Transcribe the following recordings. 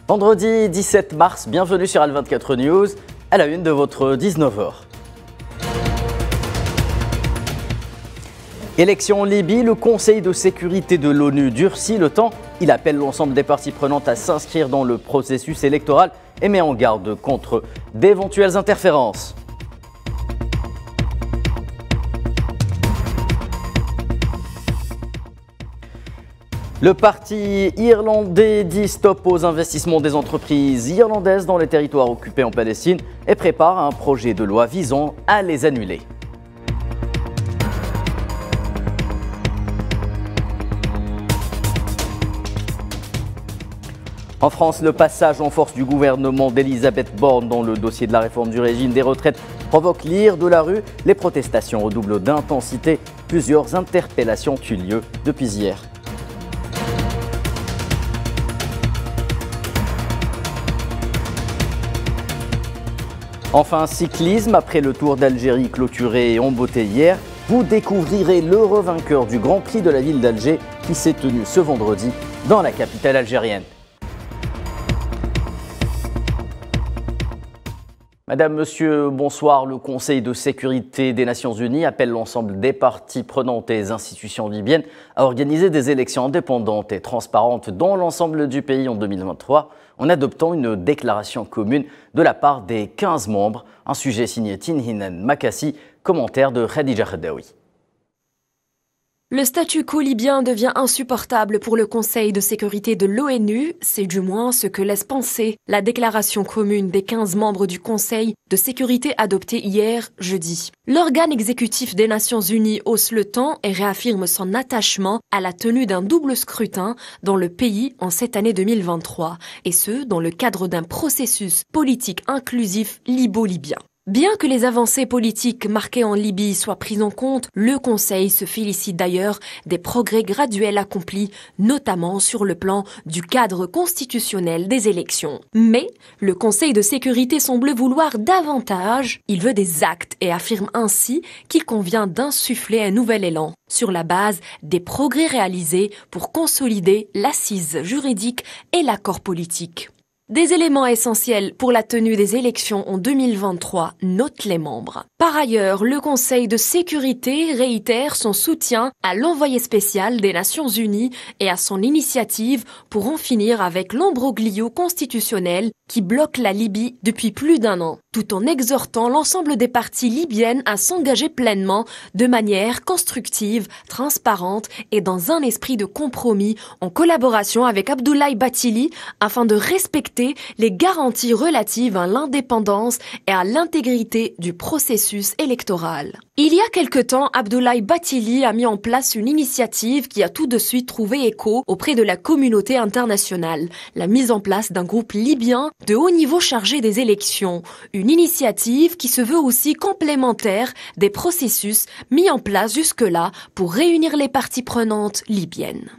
Vendredi 17 mars, bienvenue sur Al24 News, à la une de votre 19h. Élection en Libye, le Conseil de sécurité de l'ONU durcit le temps. Il appelle l'ensemble des parties prenantes à s'inscrire dans le processus électoral et met en garde contre d'éventuelles interférences. Le parti irlandais dit stop aux investissements des entreprises irlandaises dans les territoires occupés en Palestine et prépare un projet de loi visant à les annuler. En France, le passage en force du gouvernement d'Elisabeth Borne dans le dossier de la réforme du régime des retraites provoque l'ire de la rue. Les protestations redoublent d'intensité. Plusieurs interpellations ont eu lieu depuis hier. Enfin, cyclisme, après le Tour d'Algérie clôturé et en beauté hier, vous découvrirez l'heureux vainqueur du Grand Prix de la ville d'Alger qui s'est tenu ce vendredi dans la capitale algérienne. Madame, Monsieur, bonsoir. Le Conseil de sécurité des Nations Unies appelle l'ensemble des parties prenantes et des institutions libyennes à organiser des élections indépendantes et transparentes dans l'ensemble du pays en 2023 en adoptant une déclaration commune de la part des 15 membres. Un sujet signé Tinhinan Makassi, commentaire de Khadija Khadaoui. Le statu quo libyen devient insupportable pour le Conseil de sécurité de l'ONU, c'est du moins ce que laisse penser la déclaration commune des 15 membres du Conseil de sécurité adoptée hier, jeudi. L'organe exécutif des Nations Unies hausse le ton et réaffirme son attachement à la tenue d'un double scrutin dans le pays en cette année 2023, et ce, dans le cadre d'un processus politique inclusif libo-libyen. Bien que les avancées politiques marquées en Libye soient prises en compte, le Conseil se félicite d'ailleurs des progrès graduels accomplis, notamment sur le plan du cadre constitutionnel des élections. Mais le Conseil de sécurité semble vouloir davantage. Il veut des actes et affirme ainsi qu'il convient d'insuffler un nouvel élan sur la base des progrès réalisés pour consolider l'assise juridique et l'accord politique. Des éléments essentiels pour la tenue des élections en 2023, notent les membres. Par ailleurs, le Conseil de sécurité réitère son soutien à l'envoyé spécial des Nations Unies et à son initiative pour en finir avec l'imbroglio constitutionnel qui bloque la Libye depuis plus d'un an, tout en exhortant l'ensemble des parties libyennes à s'engager pleinement de manière constructive, transparente et dans un esprit de compromis en collaboration avec Abdoulaye Bathily afin de respecter les garanties relatives à l'indépendance et à l'intégrité du processus électoral. Il y a quelque temps, Abdoulaye Bathily a mis en place une initiative qui a tout de suite trouvé écho auprès de la communauté internationale, la mise en place d'un groupe libyen de haut niveau chargé des élections, une initiative qui se veut aussi complémentaire des processus mis en place jusque-là pour réunir les parties prenantes libyennes.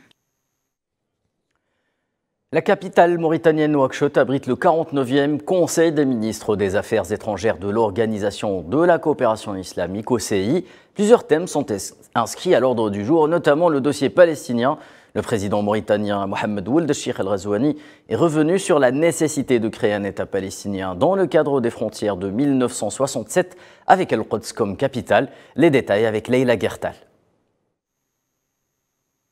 La capitale mauritanienne Nouakchott abrite le 49e Conseil des ministres des Affaires étrangères de l'Organisation de la coopération islamique, OCI. Plusieurs thèmes sont inscrits à l'ordre du jour, notamment le dossier palestinien. Le président mauritanien Mohamed Ould Cheikh El-Ghazouani est revenu sur la nécessité de créer un État palestinien dans le cadre des frontières de 1967 avec El-Quds comme capitale. Les détails avec Leila Gertal.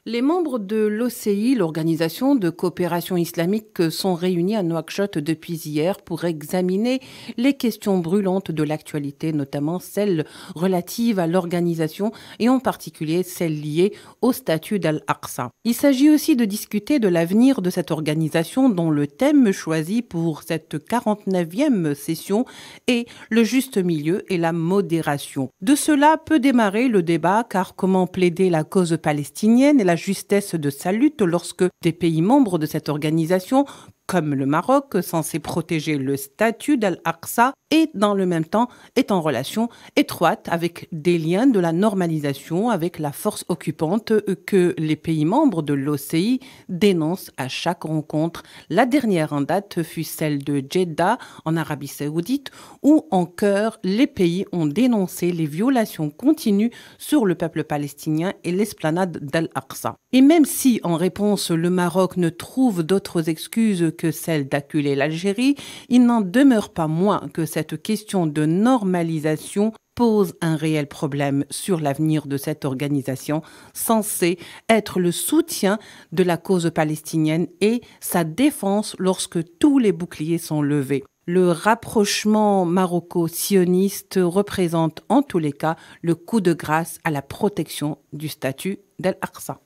Les membres de l'OCI, l'Organisation de coopération islamique, sont réunis à Nouakchott depuis hier pour examiner les questions brûlantes de l'actualité, notamment celles relatives à l'organisation et en particulier celles liées au statut d'Al-Aqsa. Il s'agit aussi de discuter de l'avenir de cette organisation dont le thème choisi pour cette 49e session est le juste milieu et la modération. De cela peut démarrer le débat car comment plaider la cause palestinienne et la justesse de sa lutte lorsque des pays membres de cette organisation, comme le Maroc, censé protéger le statut d'Al-Aqsa, et dans le même temps est en relation étroite avec des liens de la normalisation avec la force occupante que les pays membres de l'OCI dénoncent à chaque rencontre. La dernière en date fut celle de Jeddah en Arabie Saoudite où en chœur les pays ont dénoncé les violations continues sur le peuple palestinien et l'esplanade d'Al-Aqsa. Et même si en réponse le Maroc ne trouve d'autres excuses que celle d'acculer l'Algérie, il n'en demeure pas moins que cette question de normalisation pose un réel problème sur l'avenir de cette organisation censée être le soutien de la cause palestinienne et sa défense lorsque tous les boucliers sont levés. Le rapprochement maroco-sioniste représente en tous les cas le coup de grâce à la protection du statut d'Al-Aqsa.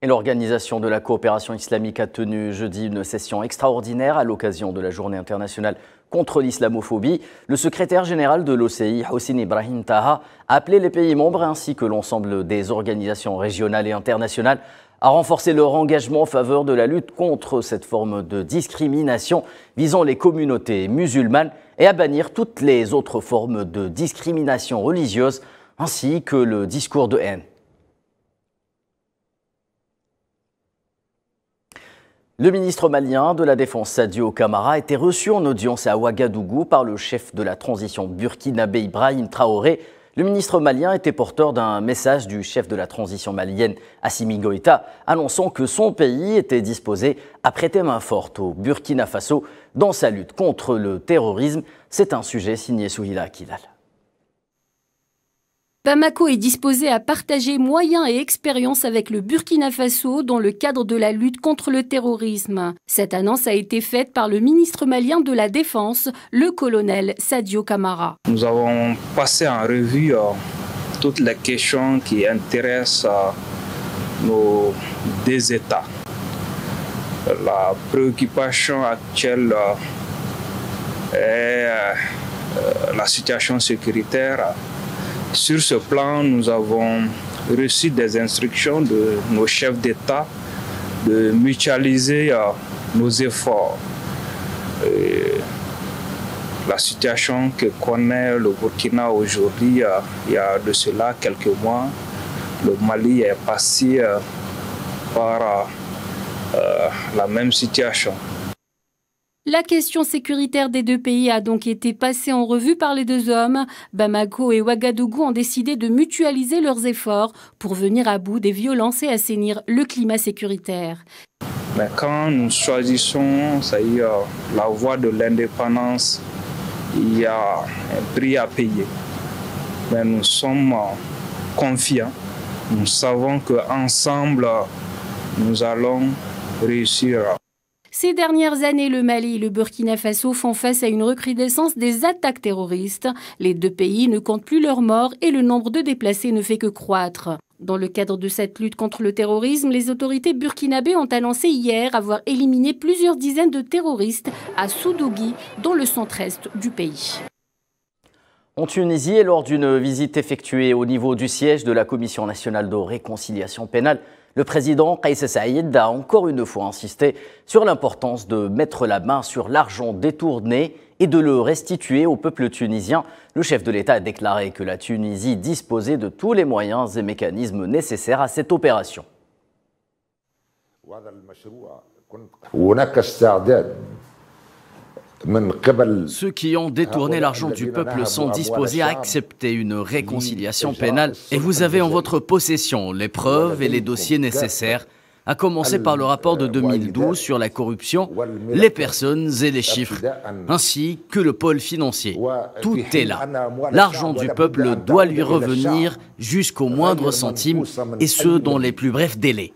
Et l'Organisation de la coopération islamique a tenu jeudi une session extraordinaire à l'occasion de la Journée internationale contre l'islamophobie. Le secrétaire général de l'OCI, Hossein Ibrahim Taha, a appelé les pays membres ainsi que l'ensemble des organisations régionales et internationales à renforcer leur engagement en faveur de la lutte contre cette forme de discrimination visant les communautés musulmanes et à bannir toutes les autres formes de discrimination religieuse ainsi que le discours de haine. Le ministre malien de la Défense Sadio Camara a été reçu en audience à Ouagadougou par le chef de la transition burkinabé Ibrahim Traoré. Le ministre malien était porteur d'un message du chef de la transition malienne Assimi Goïta, annonçant que son pays était disposé à prêter main forte au Burkina Faso dans sa lutte contre le terrorisme. C'est un sujet signé Souhila Akilal. Bamako est disposé à partager moyens et expériences avec le Burkina Faso dans le cadre de la lutte contre le terrorisme. Cette annonce a été faite par le ministre malien de la Défense, le colonel Sadio Camara. Nous avons passé en revue toutes les questions qui intéressent nos deux États. La préoccupation actuelle est la situation sécuritaire. Sur ce plan, nous avons reçu des instructions de nos chefs d'État de mutualiser nos efforts. La situation que connaît le Burkina aujourd'hui, il y a de cela quelques mois, le Mali est passé par la même situation. La question sécuritaire des deux pays a donc été passée en revue par les deux hommes. Bamako et Ouagadougou ont décidé de mutualiser leurs efforts pour venir à bout des violences et assainir le climat sécuritaire. Mais quand nous choisissons la voie de l'indépendance, il y a un prix à payer. Mais nous sommes confiants. Nous savons qu'ensemble, nous allons réussir. Ces dernières années, le Mali et le Burkina Faso font face à une recrudescence des attaques terroristes. Les deux pays ne comptent plus leurs morts et le nombre de déplacés ne fait que croître. Dans le cadre de cette lutte contre le terrorisme, les autorités burkinabées ont annoncé hier avoir éliminé plusieurs dizaines de terroristes à Soudougui, dans le centre-est du pays. En Tunisie, et lors d'une visite effectuée au niveau du siège de la Commission nationale de réconciliation pénale, le président Kais Saïed a encore une fois insisté sur l'importance de mettre la main sur l'argent détourné et de le restituer au peuple tunisien. Le chef de l'État a déclaré que la Tunisie disposait de tous les moyens et mécanismes nécessaires à cette opération. Ceux qui ont détourné l'argent du peuple sont disposés à accepter une réconciliation pénale et vous avez en votre possession les preuves et les dossiers nécessaires, à commencer par le rapport de 2012 sur la corruption, les personnes et les chiffres, ainsi que le pôle financier. Tout est là. L'argent du peuple doit lui revenir jusqu'au moindre centime et ce dans les plus brefs délais.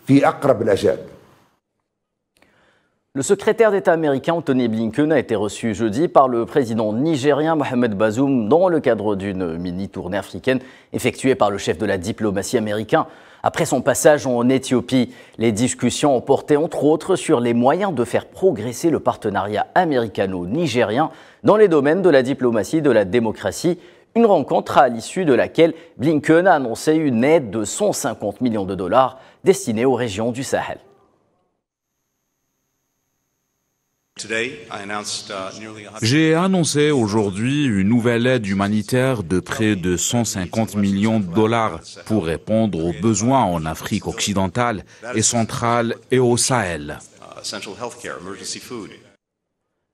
Le secrétaire d'État américain Antony Blinken a été reçu jeudi par le président nigérien Mohamed Bazoum dans le cadre d'une mini-tournée africaine effectuée par le chef de la diplomatie américain. Après son passage en Éthiopie, les discussions ont porté entre autres sur les moyens de faire progresser le partenariat américano-nigérien dans les domaines de la diplomatie et de la démocratie. Une rencontre à l'issue de laquelle Blinken a annoncé une aide de 150 millions de dollars destinée aux régions du Sahel. J'ai annoncé aujourd'hui une nouvelle aide humanitaire de près de 150 millions de dollars pour répondre aux besoins en Afrique occidentale et centrale et au Sahel.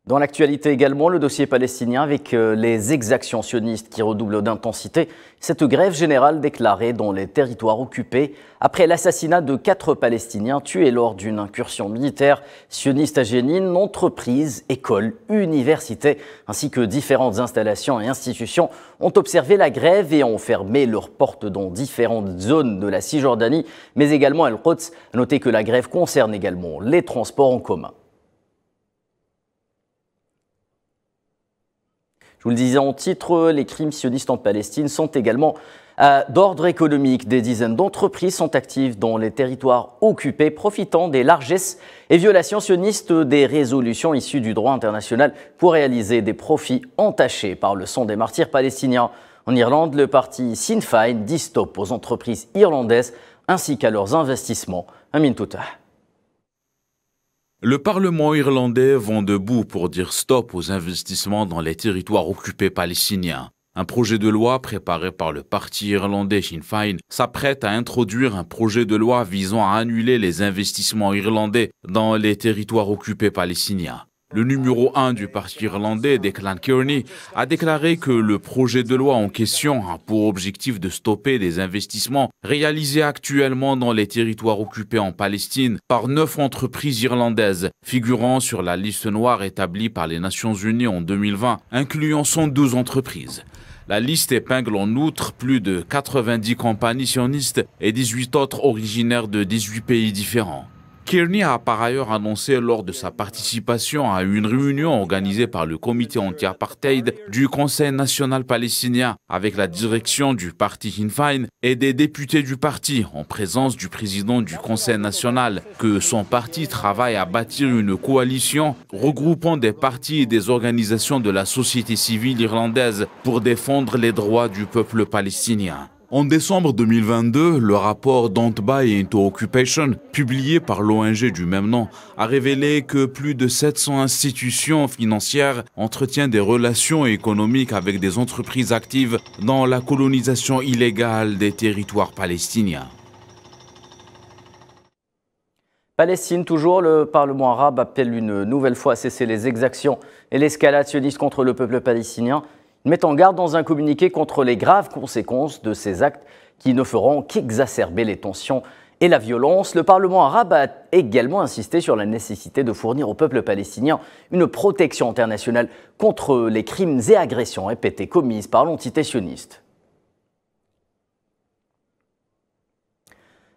Dans l'actualité également, le dossier palestinien avec les exactions sionistes qui redoublent d'intensité. Cette grève générale déclarée dans les territoires occupés après l'assassinat de 4 Palestiniens tués lors d'une incursion militaire sioniste à Jénine. Entreprises, écoles, universités ainsi que différentes installations et institutions ont observé la grève et ont fermé leurs portes dans différentes zones de la Cisjordanie, mais également Al-Quds. Notez que la grève concerne également les transports en commun. Je vous le disais en titre, les crimes sionistes en Palestine sont également d'ordre économique. Des dizaines d'entreprises sont actives dans les territoires occupés, profitant des largesses et violations sionistes des résolutions issues du droit international pour réaliser des profits entachés par le sang des martyrs palestiniens. En Irlande, le parti Sinn Féin dit stop aux entreprises irlandaises ainsi qu'à leurs investissements. Amin Touta. Le Parlement irlandais vend debout pour dire stop aux investissements dans les territoires occupés palestiniens. Un projet de loi préparé par le parti irlandais Sinn Féin s'apprête à introduire un projet de loi visant à annuler les investissements irlandais dans les territoires occupés palestiniens. Le numéro 1 du parti irlandais, Declan Kearney, a déclaré que le projet de loi en question a pour objectif de stopper les investissements réalisés actuellement dans les territoires occupés en Palestine par 9 entreprises irlandaises, figurant sur la liste noire établie par les Nations Unies en 2020, incluant 112 entreprises. La liste épingle en outre plus de 90 compagnies sionistes et 18 autres originaires de 18 pays différents. Kearney a par ailleurs annoncé lors de sa participation à une réunion organisée par le comité anti-apartheid du Conseil national palestinien avec la direction du parti Sinn Féin et des députés du parti en présence du président du Conseil national que son parti travaille à bâtir une coalition regroupant des partis et des organisations de la société civile irlandaise pour défendre les droits du peuple palestinien. En décembre 2022, le rapport Don't Buy Into Occupation, publié par l'ONG du même nom, a révélé que plus de 700 institutions financières entretiennent des relations économiques avec des entreprises actives dans la colonisation illégale des territoires palestiniens. Palestine, toujours, le Parlement arabe appelle une nouvelle fois à cesser les exactions et l'escalade sioniste contre le peuple palestinien. Il met en garde dans un communiqué contre les graves conséquences de ces actes qui ne feront qu'exacerber les tensions et la violence. Le Parlement arabe a également insisté sur la nécessité de fournir au peuple palestinien une protection internationale contre les crimes et agressions répétées commises par l'entité sioniste.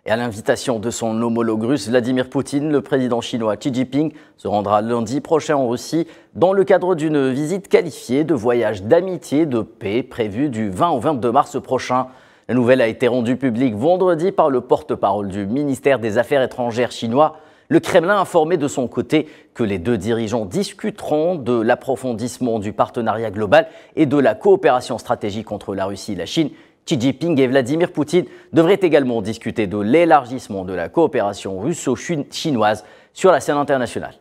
Et à l'invitation de son homologue russe Vladimir Poutine, le président chinois Xi Jinping se rendra lundi prochain en Russie dans le cadre d'une visite qualifiée de voyage d'amitié et de paix prévue du 20 au 22 mars prochain. La nouvelle a été rendue publique vendredi par le porte-parole du ministère des Affaires étrangères chinois. Le Kremlin a informé de son côté que les deux dirigeants discuteront de l'approfondissement du partenariat global et de la coopération stratégique entre la Russie et la Chine. Xi Jinping et Vladimir Poutine devraient également discuter de l'élargissement de la coopération russo-chinoise sur la scène internationale.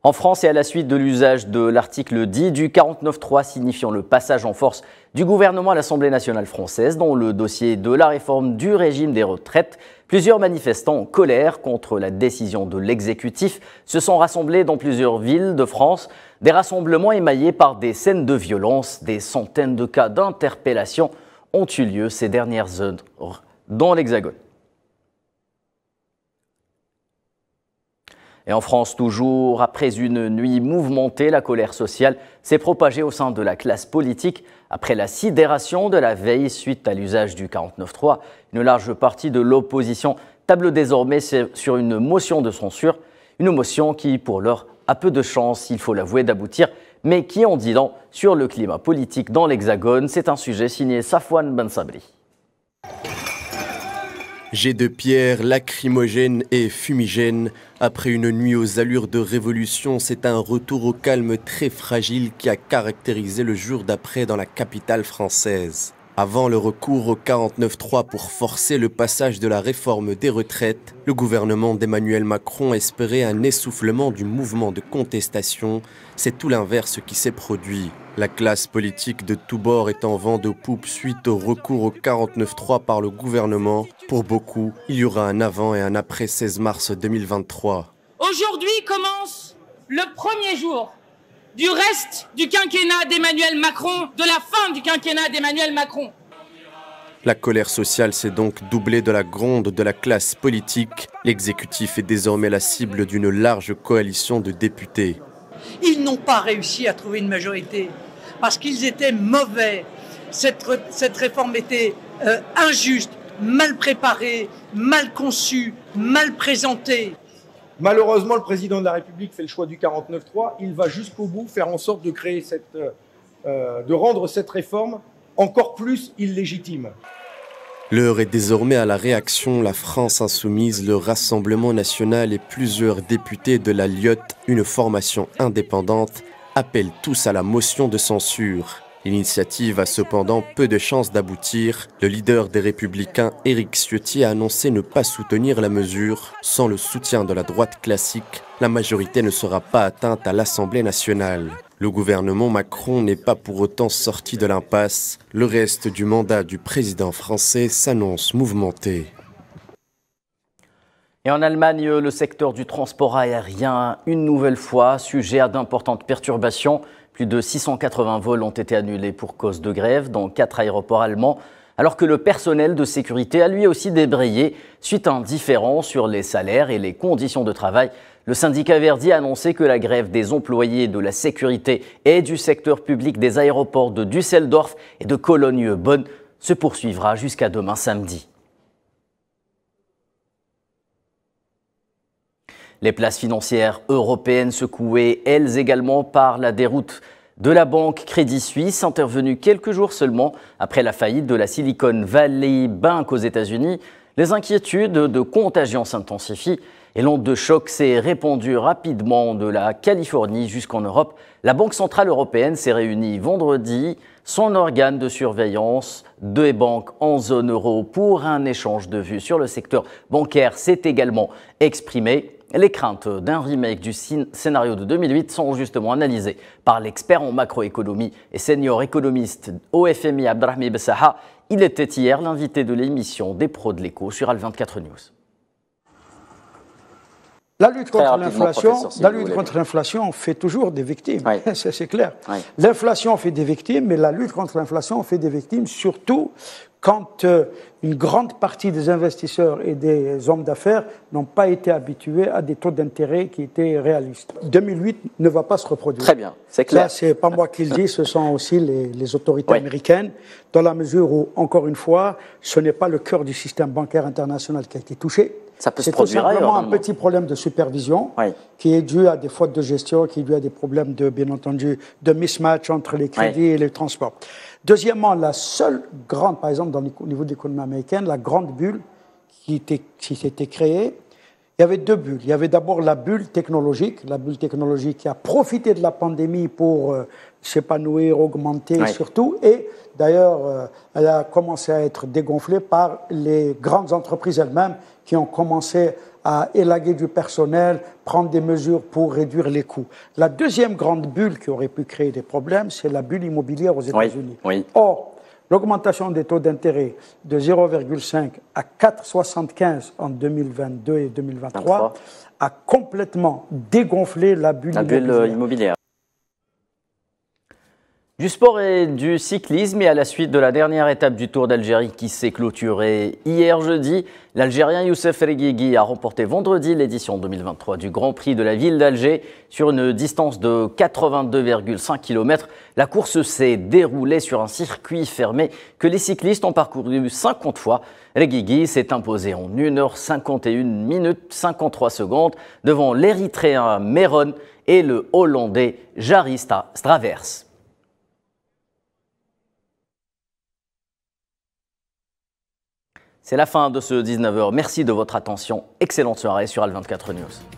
En France et à la suite de l'usage de l'article 10 du 49.3 signifiant le passage en force du gouvernement à l'Assemblée nationale française dans le dossier de la réforme du régime des retraites, plusieurs manifestants en colère contre la décision de l'exécutif se sont rassemblés dans plusieurs villes de France. Des rassemblements émaillés par des scènes de violence, des centaines de cas d'interpellation ont eu lieu ces dernières heures dans l'Hexagone. Et en France, toujours, après une nuit mouvementée, la colère sociale s'est propagée au sein de la classe politique. Après la sidération de la veille suite à l'usage du 49.3, une large partie de l'opposition table désormais sur une motion de censure. Une motion qui, pour l'heure, a peu de chance, il faut l'avouer, d'aboutir, mais qui en dit long sur le climat politique dans l'Hexagone. C'est un sujet signé Safwan Ben Sabri. Jets de pierre, lacrymogènes et fumigènes. Après une nuit aux allures de révolution, c'est un retour au calme très fragile qui a caractérisé le jour d'après dans la capitale française. Avant le recours au 49.3 pour forcer le passage de la réforme des retraites, le gouvernement d'Emmanuel Macron espérait un essoufflement du mouvement de contestation. C'est tout l'inverse qui s'est produit. La classe politique de tous bords est en vent de poupe suite au recours au 49.3 par le gouvernement. Pour beaucoup, il y aura un avant et un après 16 mars 2023. Aujourd'hui commence le premier jour du reste du quinquennat d'Emmanuel Macron, de la fin du quinquennat d'Emmanuel Macron. La colère sociale s'est donc doublée de la gronde de la classe politique. L'exécutif est désormais la cible d'une large coalition de députés. Ils n'ont pas réussi à trouver une majorité parce qu'ils étaient mauvais. Cette réforme était injuste, mal préparée, mal conçue, mal présentée. Malheureusement, le président de la République fait le choix du 49-3. Il va jusqu'au bout faire en sorte de créer de rendre cette réforme encore plus illégitime. L'heure est désormais à la réaction. La France insoumise, le Rassemblement national et plusieurs députés de la LIOT, une formation indépendante, appellent tous à la motion de censure. L'initiative a cependant peu de chances d'aboutir. Le leader des Républicains, Éric Ciotti, a annoncé ne pas soutenir la mesure. Sans le soutien de la droite classique, la majorité ne sera pas atteinte à l'Assemblée nationale. Le gouvernement Macron n'est pas pour autant sorti de l'impasse. Le reste du mandat du président français s'annonce mouvementé. Et en Allemagne, le secteur du transport aérien, une nouvelle fois, sujet à d'importantes perturbations. Plus de 680 vols ont été annulés pour cause de grève dans 4 aéroports allemands, alors que le personnel de sécurité a lui aussi débrayé suite à un différend sur les salaires et les conditions de travail. Le syndicat Verdi a annoncé que la grève des employés de la sécurité et du secteur public des aéroports de Düsseldorf et de Cologne-Bonn se poursuivra jusqu'à demain samedi. Les places financières européennes secouées, elles également, par la déroute de la banque Crédit Suisse, intervenue quelques jours seulement après la faillite de la Silicon Valley Bank aux États-Unis. Les inquiétudes de contagion s'intensifient et l'onde de choc s'est répandue rapidement de la Californie jusqu'en Europe. La Banque centrale européenne s'est réunie vendredi, son organe de surveillance des banques en zone euro, pour un échange de vues sur le secteur bancaire s'est également exprimé. Les craintes d'un remake du scénario de 2008 sont justement analysées par l'expert en macroéconomie et senior économiste au FMI Abdrahmi Bessaha. Il était hier l'invité de l'émission des pros de l'écho sur Al24 News. La lutte contre l'inflation fait toujours des victimes, oui. C'est clair. Oui. L'inflation fait des victimes, mais la lutte contre l'inflation fait des victimes surtout quand une grande partie des investisseurs et des hommes d'affaires n'ont pas été habitués à des taux d'intérêt qui étaient réalistes. 2008 ne va pas se reproduire. Très bien, c'est clair. Ça, c'est pas moi qui le dis, ce sont aussi les autorités américaines, dans la mesure où, encore une fois, ce n'est pas le cœur du système bancaire international qui a été touché. Ça peut se produire ailleurs. C'est tout simplement un petit problème de supervision qui est dû à des fautes de gestion, qui est dû à des problèmes de, bien entendu, de mismatch entre les crédits et les transports. Deuxièmement, la seule grande, par exemple, au niveau de l'économie américaine, la grande bulle qui s'était créée, il y avait 2 bulles. Il y avait d'abord la bulle technologique qui a profité de la pandémie pour s'épanouir, augmenter surtout, et d'ailleurs, elle a commencé à être dégonflée par les grandes entreprises elles-mêmes qui ont commencé à élaguer du personnel, prendre des mesures pour réduire les coûts. La deuxième grande bulle qui aurait pu créer des problèmes, c'est la bulle immobilière aux États-Unis. Or, l'augmentation des taux d'intérêt de 0,5 à 4,75 en 2022 et 2023 a complètement dégonflé la bulle immobilière. Du sport et du cyclisme, et à la suite de la dernière étape du Tour d'Algérie qui s'est clôturée hier jeudi, l'Algérien Youssef Reguigui a remporté vendredi l'édition 2023 du Grand Prix de la ville d'Alger sur une distance de 82,5 km. La course s'est déroulée sur un circuit fermé que les cyclistes ont parcouru 50 fois. Reguigui s'est imposé en 1h51 minutes 53 secondes devant l'Érythréen Meron et le Hollandais Jarista Stravers. C'est la fin de ce 19h. Merci de votre attention. Excellente soirée sur Al24 News.